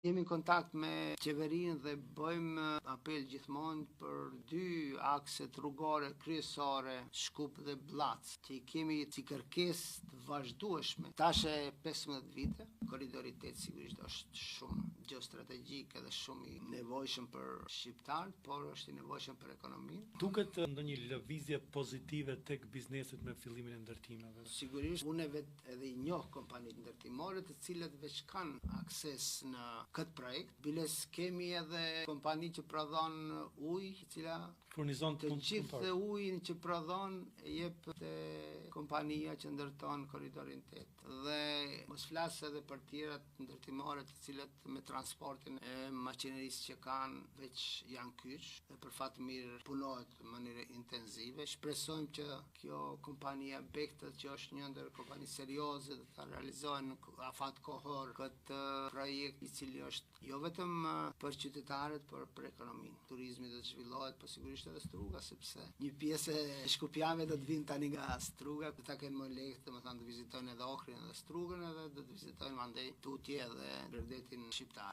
Jemi në kontakt me qeverinë dhe bëjmë apel gjithmonë për 2 akset rrugore kryesore, Shkup dhe Blac, që i kemi si kërkesë të vazhdueshme. Tash e 15 vite, koridori 8 sigurisht është shumë geostrategjik edhe shumë i nevojshëm për shqiptarët, por është i nevojshëm për ekonominë. Duket ndonjë lëvizje pozitive tek bizneset me fillimin e ndërtimeve? Sigurisht, unë vetë edhe i njoh kompanitë ndërtimore të cilat veç kanë akses në këtë projekt. Biles kemi edhe kompani që prodhon ujë, e cila furnizon të gjithë ujin që prodhon e jep te kompania që ndërton korridorin 8. Dhe mos flas edhe për tjerat ndërtimore të cilat me transportin e maqinerisë që kanë veç janë kyç dhe për fat mirë punohet në mënyrë intensive. Shpresojmë që kjo kompania Bekta, që është një ndër kompani serioze, dhe ta realizojnë në afat kohor këtë projekt i cili është jo vetëm për qytetarët, por për ekonominë. Turizmi do të zhvillohet, po sigurisht edhe Struga, sepse një pjesë e shkupjave do të vinë tani nga Struga, do ta kenë më lehtë, domethënë të vizitojnë edhe Ohrin edhe Strugën, edhe do të vizitojnë mandej Tutje dhe Perdetin shqiptar.